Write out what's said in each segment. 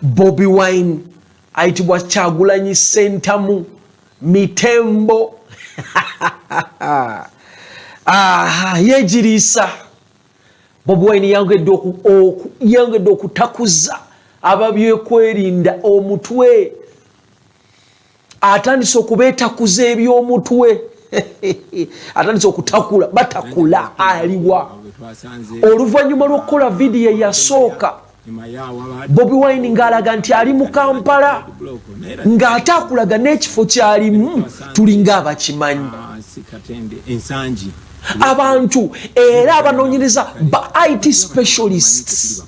Bobi Wine aitibwa Kyagulanyi Ssentamu Mitembo yejirisa. Bobi Wine yangedde okutakuza ababyekwerinda omutwe, atandise okubeetakuza ebyomutwe atandise okutakula batakula aliwa. Oluvannyuma lw'okukola vidiyo yasooka Bobi Wine ng'alaga nti ali mu Kampala ng'ate akulaga n'ekifo kyalimu tulinga abakimanyi abantu era abanoonyereza ba IT specialists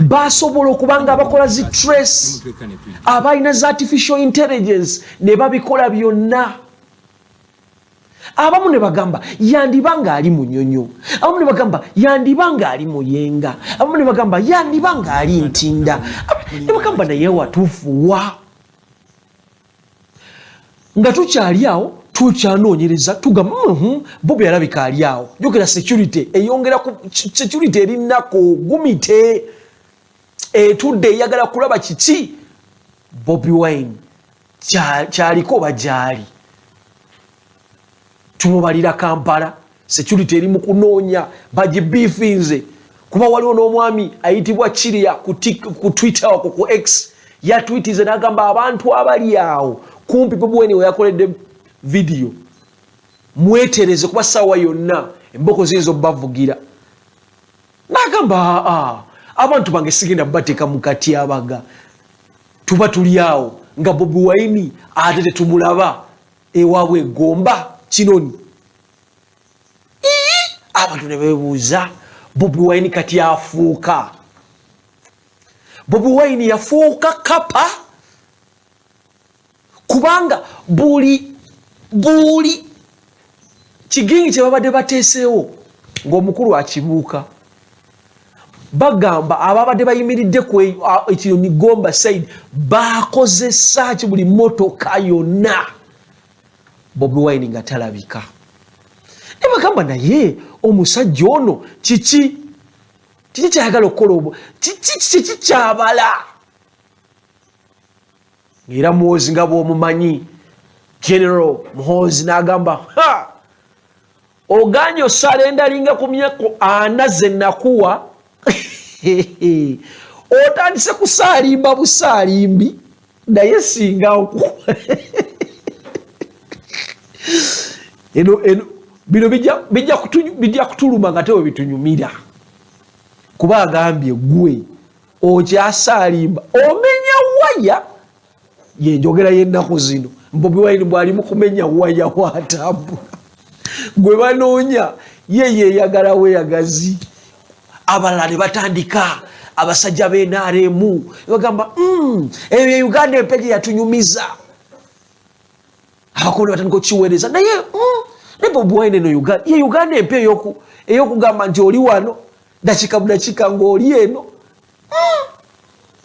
basobola okubanga abakola zi trace abalina za artificial intelligence ne babikola byonna. Abamu ne bagamba yandibanga ali Munyonyo, abamu ne bagamba yandibanga ali Muyenga, abamu ne bagamba yandibanga ali Ntinda, ne bagamba naye watuufuwa. Nga tukyali awo tukyanoonyereza tugamba Bobi alabika ali awo. Jogera security eyongera ku security erinako gumite etudde eyagala kulaba kiki Bobi Wine kyaliko bajali. Tumubalira Kampala security eri mu kunoonya bagibifinze kuba waliwo n'omwami ayitibwa Kiria ku Twitter wako ku X yatwitize n'agamba abantu abali awo kumpi Bobi Wine we yakoledde video mwetereze kuba sawa yonna emboko zizo bavugira. N'agamba abantu bange sigenda bateeka mu kati abaga tuba tuli awo nga Bobi Wine ate tetumulaba ewaabwe Gomba Kinoni. Abantu ne beebuuza Bobi Wine kati afuuka. Bobi Wine yafuuka kapa kubanga buli kigingi kye babadde bateeseewo ng'omukulu akibuuka bagamba ababadde bayimiridde ku Kinoni Gomba side bakozesa ki buli motoka yonna Bobi Wine nga talabika. Ne bagamba naye omusajja ono kiki kyayagala okukola kiki kyabala. Era Muhoozi nga bw'omumanyi General Muhoozi n'agamba oganye osala endalinga ku myaka 4 ze nakuwa otandise kusaalimba busaalimbi naye singa okuwa bino bijja kutuluma nga tewe bitunyumira kuba agambye gwe okyasaalimba omenya waya yenjogera y'ennaku zino. Bobi Wine bw'alimu kumenya waya watambula gwe banoonya ye yeeyagala weeyagazi. Abalala ne batandika abasajja b'NRM bagamba eyo Uganda empeje yatunyumiza abakulu batandika okukiweereza naye ne Bobi Wine no Uganda empe ey'okugamba nti oli wano dakika budakika ng'oli eno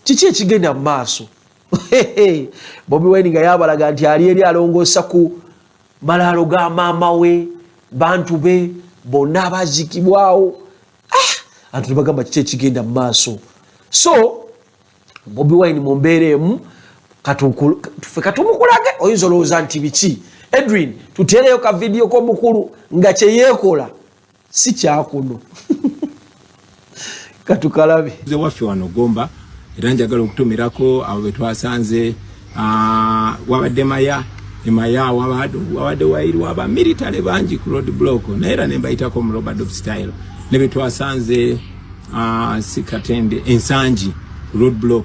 kiki ekigenda mu maaso. Bobi Wine nga yabalaga nti ali eri alongoosa ku malaalo ga maama we bantu be bonna abazikibwawo abantu ne bagamba kiki ekigenda mu maaso. So Bobi Wine mu mbeera emu katumukulage oyinza olowooza nti biki. Edwin tutereyo ka video k'omukulu nga kye yeekola si kyakuno katukalabe ze waffe wano Gomba era njagala okutumirako abo betwasanze wabadde Maya wabadde wairwa aba military bangi ku road block naera ne mbayitako mu Robert of style ne betwasanze Sikatende Ensangi road block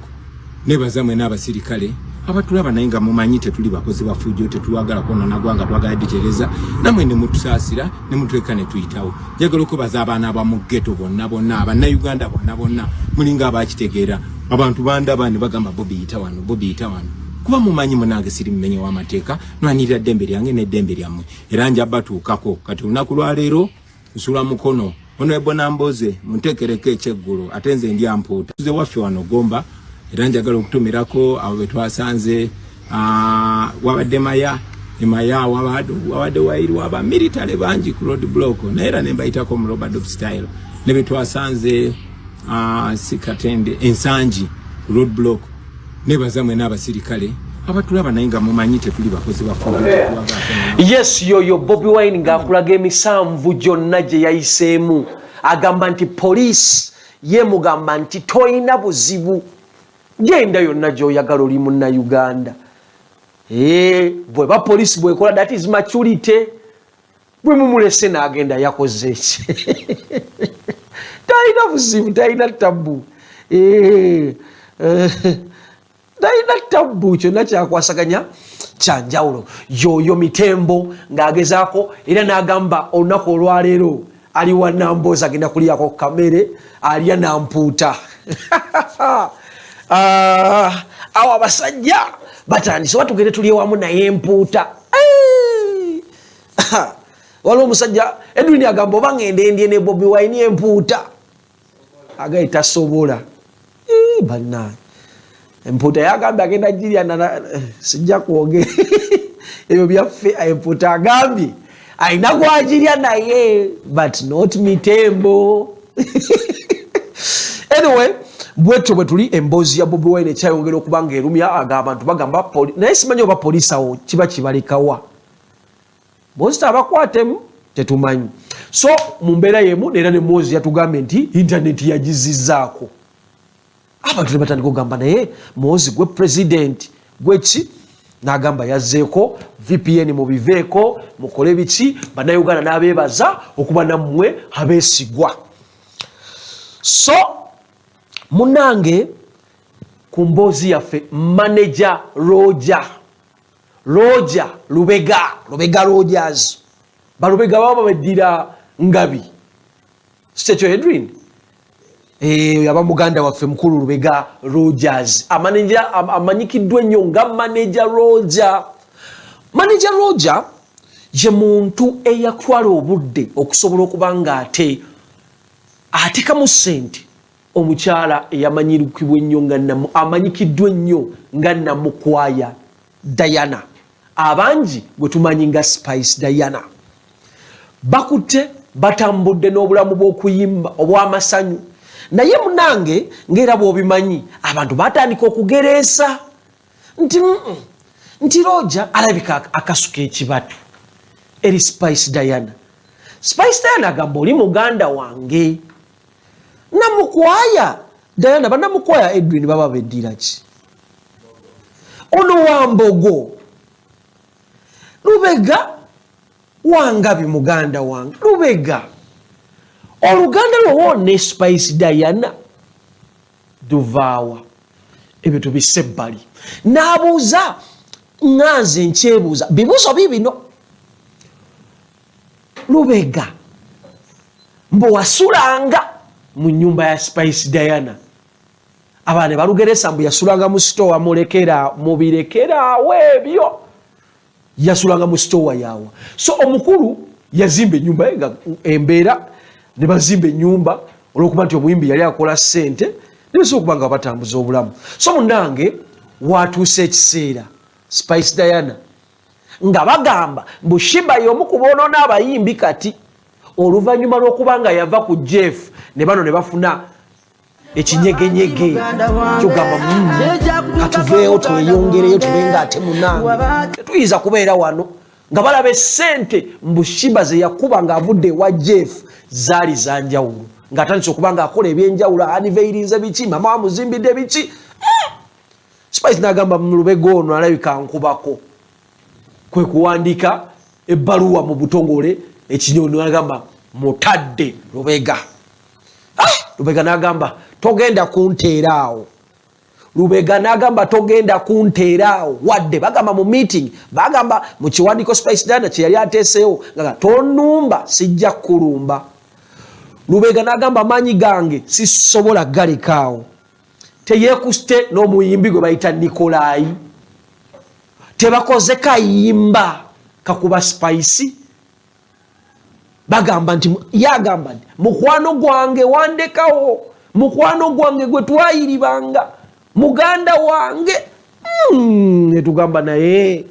ne bazamwe n'abasirikale abatulaba naye nga mumanyite tuli bakozi bafujo tetuwagala kona nagwanga twagala dichereza namwe ne mutusaasira ne mutweka ne tuyitawo. Njagala okubaza abaana abamu ghetto bonna abana Uganda bonna mulinga abakitegeera abantu bandaba ne bagamba Bobi yitawano kuba mumanyi munange siri mmenye w'amateeka nwanirira ddembe lyange n'eddembe lyammwe era njabatuukako kati olunaku lwa leero nsula mukono ono ebona mboze muntekereko ekyeggulo ate nze ndi ampuuta ze waffe wano Gomba era njagala okutumirako abo betwasanze wabadde emayawo abadde wayirirwa aba military bangi ku road block naera ne mbayitako mu Robert style ne betwasanze sikatende ensangi road block ne bazamwe n'abasirikale abatulaba naye nga mumanyite tuli bakozi bakulu. Yes, yoyo Bobi Wine ngakulaga emisanvu gyonna gye yayiseemu agamba nti police ye mugamba nti toyina buzibu genda yonna gy'oyagala oli Munnayuganda. Bwe ba police bwekola that is maturity. Bwe mumulese n'agenda yakoze ki talina buzibu talina tabu talina tabu kyonna kyakwasaganya kyanjawulo. Yoyo Mitembo ng'agezaako era n'agamba olunaku olwaleero ali wa Namboozi agenda kuliyako kamere alya nampuuta. Awo abasajja batandise batugende tulye wamu naye empuuta. Waliwo omusajja Edwin agamba oba ngende ndye ne Bobi Wine empuuta agaye tasobola. Bannange empuuta yagambye agenda girya sijja kwogera ebyo byaffe. Empuuta agambye alina gwagirya naye but not Mitembo. Anyway, bwetyo bwe tuli emboozi ya Bobi Wine ekyayongera okuba ng'erumya abantu bagamba naye simanyi oba poliisi awo kiba kibalekawa bozita abakwatemu tetumanyi. So mu mbeera yemu neera ne Mozi yatugambye nti intaneti yagizizzaako. Abantu ne batandika okugamba naye Mozi gwe president gweki n'agamba yazzeeko VPN mubiveeko mukole biki bannayuganda n'abeebaza okuba nammwe abeesigwa. So munange ku mboozi yaffe manager Roger Lubega Rogers balubega baba beddira Ngabi Statue Edwin yaba muganda waffe mukulu Lubega Rogers amanyikiddwa ennyo nga manager Roger ye muntu eyatwala obudde okusobola okuba nga atekamu ssente omukyala eyamanyirukibwa ennyo amanyikiddwa ennyo nga Namukwaya Diana abangi gwe tumanyi nga Spice Diana bakutte batambudde n'obulamu bw'okuyimba obw'amasanyu naye munange ng'era bw'obimanyi abantu batandika okugereesa nti Roger alabika akasuka ekibatu eri Spice Diana agamba oli muganda wange. Namukwaya Diana Namukwaya Edwin baba beddira ki ono Wambogo Lubega Wangabi muganda wange Lubega oluganda lwo ne Spice Diana duvaawa ebyo tubisse ebbali n'abuuza nganze nkyebuuza bibuuzo bibino Lubega mbu wasulanga mu nyumba ya Spice Diana abaana balugeresa mbu yasulanga mu store mubirekeraawo ebyo yasulanga mu store yaawa. So omukulu yazimba ennyumba ye nga embeera ne bazimba ennyumba olw'okuba nti omuyimbi yali akola ssente ne basobola okuba nga batambuza obulamu. So munange watuuse ekiseera Spice Diana nga bagamba mbu Shiba y'omu ku boonoona abayimbi kati oluvannyuma lw'okuba nga yava ku Jeff ne bano ne bafuna ekinyegenyege kyogamba katuveewo tweyongereyo tubenga ate munange tuyinza kubeera wano nga balaba essente mbu Shiba ze yakuba ng'avudde wa Jeff zaali zanjawulo ng'atandise okuba ng'akola ebyenjawulo aniveirize biki mama wamuzimbidde biki. Spice n'agamba mu Lubega ono alabika nkubako kwe kuwandiika ebbaluwa mu butongole ekinyonyi n'agamba mutadde Lubega. Lubega n'agamba togenda kunteeraawo. Lubega n'agamba togenda kunteeraawo wadde bagamba mu meeting bagamba mu kiwandiiko Spice Diana kye yali ateeseewo nga tonumba sijja kulumba. Lubega n'agamba maanyi gange sisobola galekaawo. Teyeekuste n'omuyimbi gwe bayita Nikolai tebakoze kayimba kakuba Spice bagamba nti yagamba nti mukwano gwange wandekawo mukwano gwange gwe twayiribanga muganda wange netugamba naye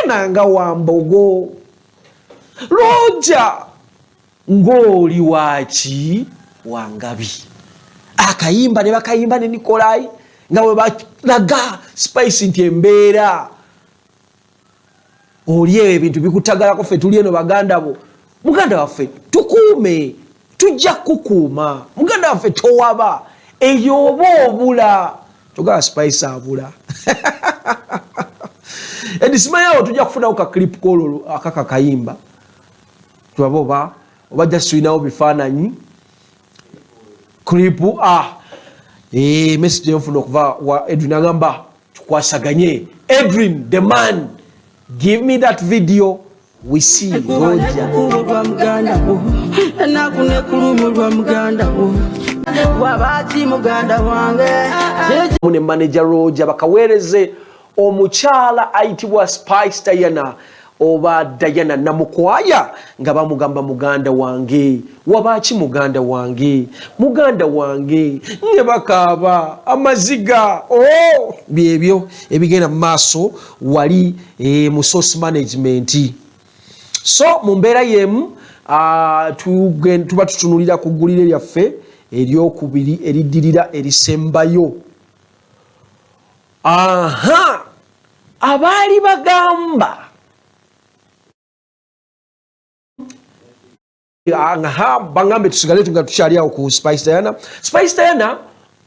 Nanga Wambogo Roja ngoli wachi Wangabi akayimba ne bakayimba ne Nikolai nga bwe balaga Spice nti embeera oli ebintu bikutagalako ffe tuli eno baganda bo muganda waffe tukuume tujja kukuuma muganda waffe towaba eyo oba obula togala Spice abula edisimayawo tujja kufunawo ka clip kololo akaka kayimba tubaboba oba just tulinawo bifaananyi clip message yonfuna okuva wa Edwin agamba tukwasaganye Edwin the man give me that video we see Roger mune manager Roger bakawereze omukyala ayitibwa Spice Diana oba Diana Namukwaya nga bamugamba muganda wange wabaki muganda wange ne bakaba amaziga byebyo ebigenda mu maaso wali mu source management so mu mbeera yemu tuba tutunulira ku ggulire lyaffe eryokubiri eriddirira erisembayo abaali bagamba bangambe tusigale nga tukyali awo ku Spice Diana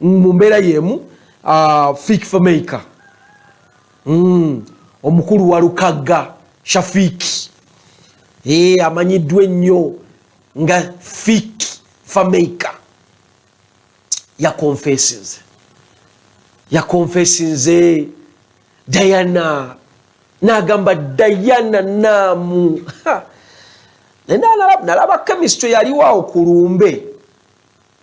mu mbeera yemu Fik Fameka omukulu wa Lukagga Shafiki amanyiddwa ennyo nga Fik Fameka yakonfesinze Diana nagamba Diana namu nalaba chemistry yaliwaawo ku lumbe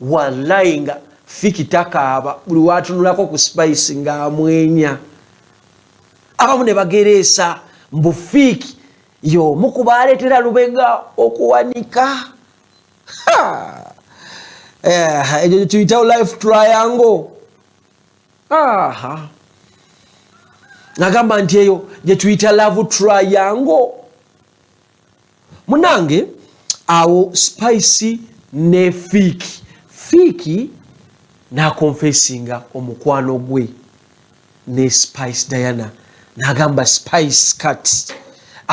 wallahi nga Fiki takaaba buli watunulako ku Spice ng'amwenya abamu ne bagereesa mbu Fiki y'omu ku baaleetera Lubega okuwanika ekyo kye tuyitawo life triangle nagamba nti eyo gye tuyita love triangle munange awo Spice ne Fiki nakonfesinga omukwano gwe ne Spice Diana nagamba Spice kat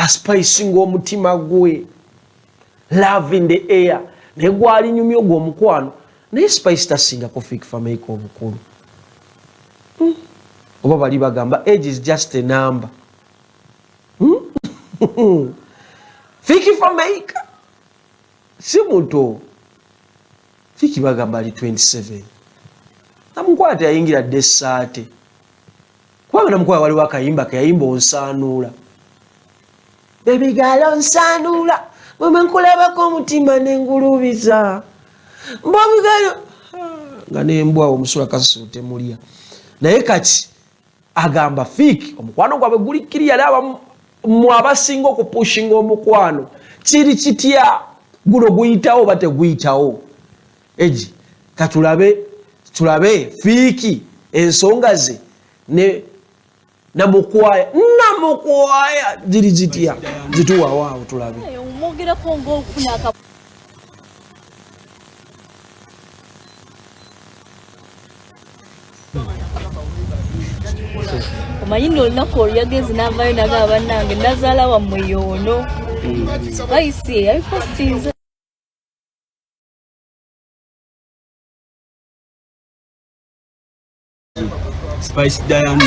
Spice ng'omutima gwe love in the air ne gwali nyumya ogwo omukwano naye Spice tasingako Fik Fameka obukulu oba bali bagamba age is just a number Fik Fameka si muto Fiki bagamba ali 27 namukwata yayingira dde essaate kubanga namukwaya waliwo akayimba kayayimba onsanuula bebigala onsanuula bwe nkulabako omutima nengulubiza mbabigala nga nembwa omusula kasasiro temulya naye kati agamba Fiki omukwano gwabwe gulikiri yali mu abasinga okupushinga omukwano kiri kitya guno guyitawo oba teguyitawo eji katulabe Fiki ensonga ze ne Namukwaya ziri zitya zituwawaawo tulabe omanyi nti olunaku oluyagezi n'avaayo naga bannange nazaala wammwe yoono bayisi yabipostinze Spice Diana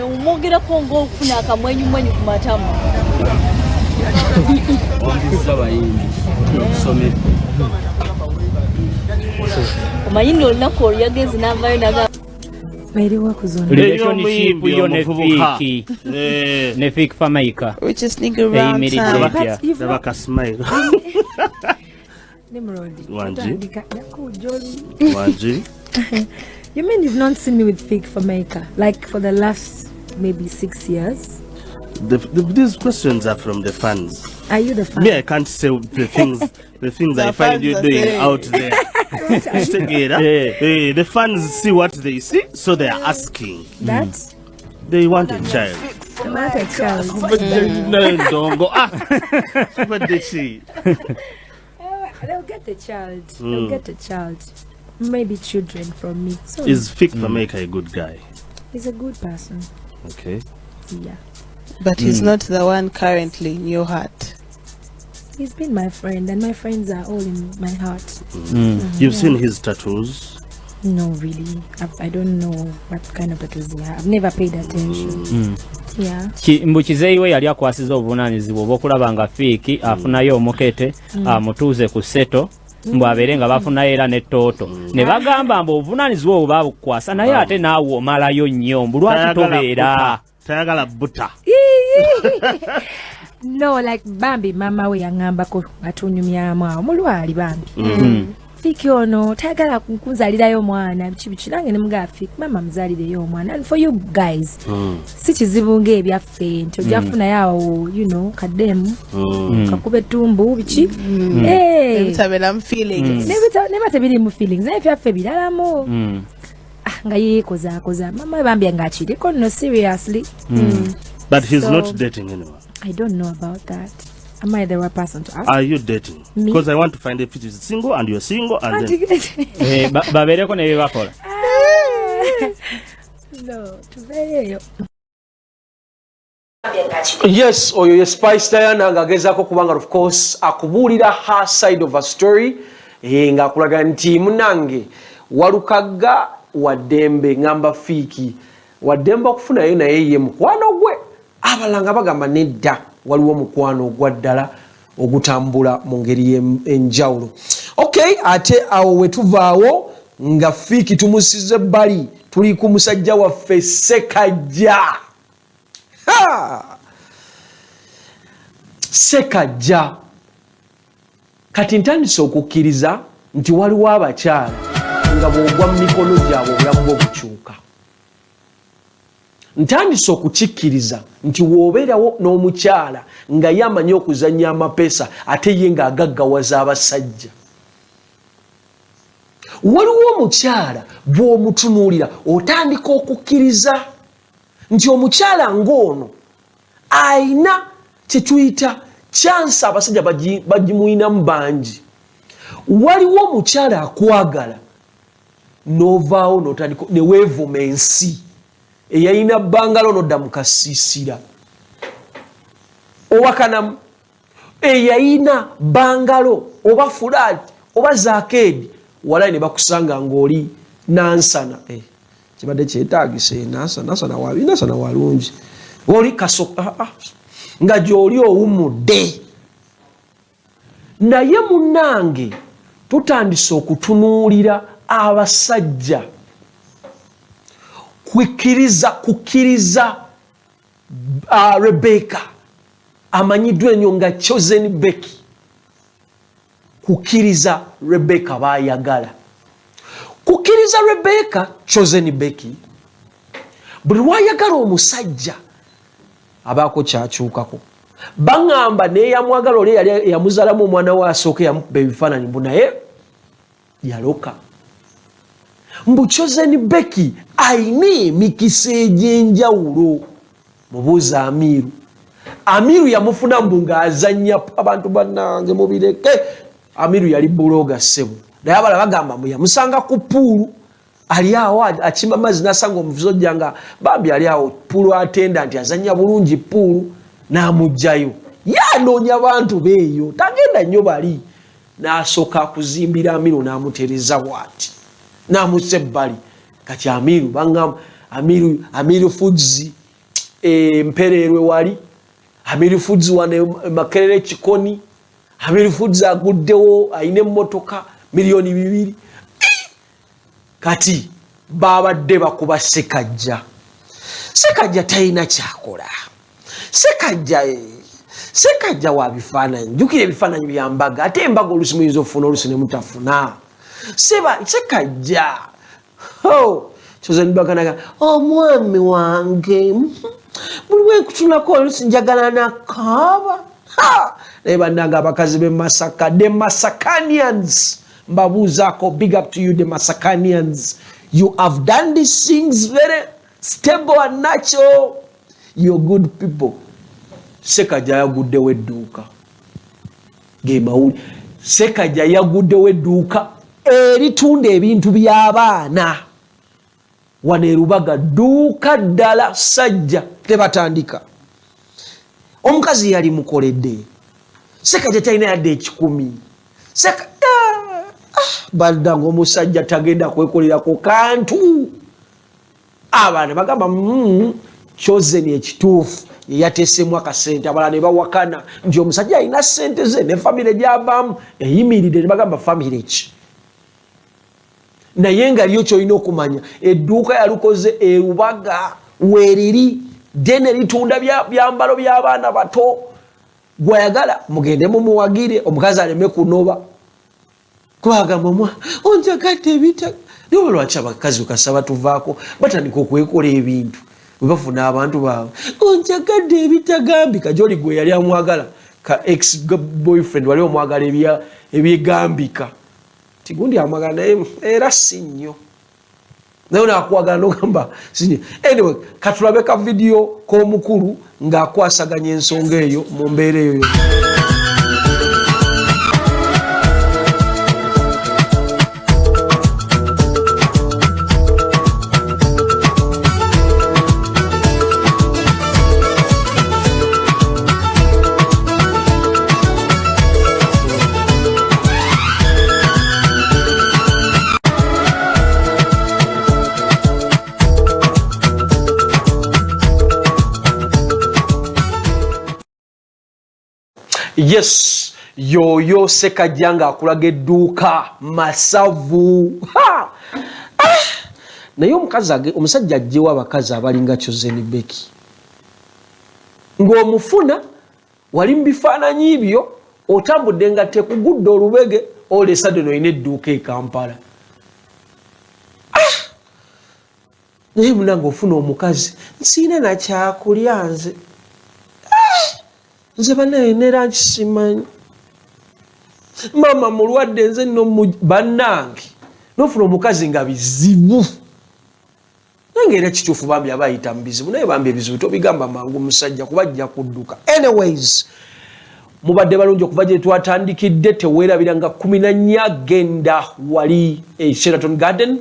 omwogerako ng'okufuna akamwenyumwenyu ku matama omanyi nti olunaku oluyagezi n'avaayo naga relationship yo ne Fik Fameka we just think around Rebecca smile Wanji You mean you've not seen me with Fik Fameka like for the last maybe 6 years? These questions are from the fans. Are you the fan? Me, I can't say the things I find you doing out there. The fans see what they see, so they are asking. That's They want a child. want a child. What did she? They'll get a child. They'll get a child. Maybe children from me. So Is Fik Fameka a good guy? he's a good person. Okay. Yeah. But he's not the one currently in your heart. He's been my friend, and my friends are all in my heart. You've seen his tattoos? No, really. I don't know what kind of tattoos he has. I've never paid attention. Yeah. Mbu Kizeyiwe yali akwasiza obuvunaanyizibwa obw'okulaba nga Fiiki afunayo omukete amutuuze ku seto mbu abeere nga bafunayo era n'ettooto ne bagamba mbu obuvunaanyizibwa obwo baabukwasa naye ate naawe omalayo nnyo mbu lwaki tobeera tayagala buta. No, like Bambi mama we yangambako atunyumyamu awo mulwali Bambi. Fiiki ono tayagala kunzalirayo omwana bichi nange ne mugaa Fiiki mama muzalireyo omwana. And for you guys si kizibu ng'ebyaffe nti ojafunayo awo kaddemu kakube ttumbu biki Nebitabeeramu feelings. neba tebirimu feelings naye byaffe biralamu nga yeekozaakoza mama Bambi ng'akiriko no seriously. But he's not dating anyone. I don't know about that. Am I the right person to ask? Are you dating? Because I want to find if it is single and you're single and then... babeereko ne bye bakola. No, tubeereyo. Yes, oyo ye Spice Diana ng'agezaako kubanga of course akubuulira her side of a story ng'akulaga nti munange walukagga waddembe ngamba Fiiki waddembe okufunayo naye ye mukwano gwe abalanga bagamba nedda waliwo mukwano ogwa ddala ogutambula mu ngeri enjawulo. Okay, ate awo wetuvaawo nga Fiiki tumusize ebbali tuli ku musajja waffe Ssekaggya. Ssekaggya kati ntandise okukkiriza nti waliwo abakyala nga bw'ogwa mu mikono gyabwe obulamu bwo bukyuka. Ntandise okukikkiriza nti w'obeerawo n'omukyala nga ye amanyi okuzannya amapeesa ate ye ng'agaggawaza abasajja. Waliwo omukyala bw'omutunuulira otandika okukkiriza nti omukyala ng'ono ayina kye tuyita chance abasajja bagimuyinamu bangi. Waliwo omukyala akwagala n'ovaawo n'otandika ne weevuma ensi eyayina bangalo n'odda mu kasiisira owakanamu eyayina bangalo oba fulaati oba zaakeedi walayi ne bakusanga ng'oli nansana kibadde kyetaagisa nansana walungi oli nga gy'oli owumudde. Naye munnange tutandise okutunuulira abasajja kukkiriza Rebecca amanyiddwa ennyo nga Chosen Becky. Kukkiriza Rebecca baayagala. Kukkiriza Rebecca Chosen Becky buli wayagala omusajja abaako kyakyukako. Baŋŋamba n'eyamwagala oli yali yamuzaalamu omwana we asooka yamukuba ebifaananyi mbu naye yaloka. Mbu Chosen Becky ayina emikisa egy'enjawulo. Mubuuza Amiru. Amiru yamufuna mbu ng'azannya abantu bannange mubireke. Amiru yali buloga ssebo. Naye abala bagamba mbu yamusanga ku puulu. Ali awo akima mazzi n'asanga omuzojja nga Bambi ali awo puulu attendant azannya bulungi puulu n'amugjayo. Yanoonya bantu beeyo tagenda nnyo bali. N'asooka kuzimbira Amiru n'amutereza bw'ati. N'amussa ebbali. Kati Amiru bangamba Amiru Foods Mpererwe wali. Amiru Foods wane Makerere Kikoni. Amiru Foods aguddewo ayina emmotoka miliyoni 2. Kati babadde bakuba Ssekaggya. Ssekaggya talina kyakola. Ssekaggya wa bifaananyi. Jjukira ebifaananyi byambaga ate embaga olusi muyinza okufuna olusi ne mutafuna. Ssekaggya Chosen Becky omwami wange buli wekutulako olusi njagala nakaaba. Naye bannange abakazi b'e Masaka, the Masakanians, mbabuuzaako, big up to you the Masakanians. You have done these things very stable and natural. you're good people. Ssekajja yaguddewo edduuka ge mawuli. Ssekajja yaguddewo edduuka eritunda ebintu by'abaana wano e Lubaga, dduuka ddala sajja tebatandika. Omukazi yali mukoledde, Ssekajja talina yadde 10. Badda ng'omusajja tagenda kwekolerako kantu. Abaana bagamba chosen ekituufu yateesemu akasente, abalala ne bawakana nti omusajja alina ssente ze ne famire gy'avaamu eyimiridde ne bagamba famire ki. Naye nga lyo kyolina okumanya edduuka yalukoze e Lubaga weeriri dene litunda byambalo by'abaana bato. Gwayagala mugende mumuwagire omukazi aleme kunoba. Kwagamba onjagadde ebita niwe lwaki abakazi ukasaba tuvaako batandika okwekola ebintu bwe bafuna abantu baabwe. Onjagadde ebitagambika. Joli gwe yali amwagala ka ex boyfriend wali omwagala ebyegambika tigundi amwagala naye era si nnyo naye nakwagala nogamba sinye. Anyway, katulabe ka video k'omukulu ng'akwasaganya ensonga eyo mu mbeera eyo. Yes, yoyo Ssekajja ng'akulaga edduuka masavu. Naye omusajja ajjewo abakazi abalinga Chosen Becky. Ng'omufuna wali mu bifaananyi byo otambudde nga tekugudde olubege olesa deno olina edduuka e Kampala. Naye munange ofuna omukazi nsiina nakyakulya nze. Nze banaye nera nkisimanyi. Mama mulwadde nze nno bannange. Nofuna omukazi nga bizibu. Nange era kituufu bambi abayita mu bizibu naye bambi ebizibu tobigamba mangu musajja kuba ajja kudduka. Anyways, mubadde balungi okuva gye twatandikidde teweerabira nga 14 genda wali Sheraton Garden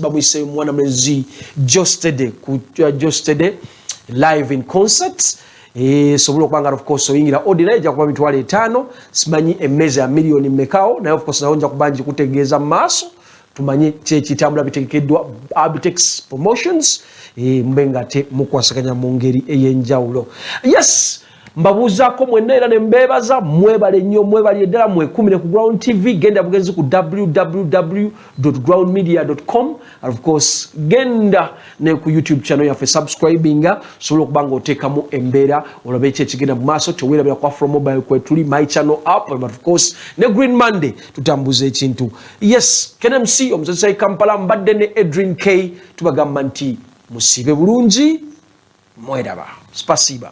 bamuyise mwana mwezi Jostede ku Jostede live in concert. Sobola okubanga of course oyingira ordinary ja kuba mitwalo 5 simanyi emmeza ya milioni mmekao naye of course naonja kubanji kutegeeza maaso tumanye kyekitambula bitegekeddwa Abitex Promotions mbenga te mukwasaganya mu ngeri ey'enjawulo. Yes, mbabuuzaako mwenna era ne mbeebaza mwebale nnyo mwebali eddala mwekumire ku Ground TV. Genda bugenzi ku www.groundmedia.com and of course genda ne ku YouTube channel yaffe subscribinga sobola okubanga oteekamu embeera olabe eki ekigenda mu maaso. Teweerabira ku Afro Mobile kwe tuli my channel app but of course ne Green Monday tutambuza ekintu. Yes, KNMC omusajja Kampala mbadde ne Edrin K tubagamba nti musiibe bulungi mweraba. Spasiba.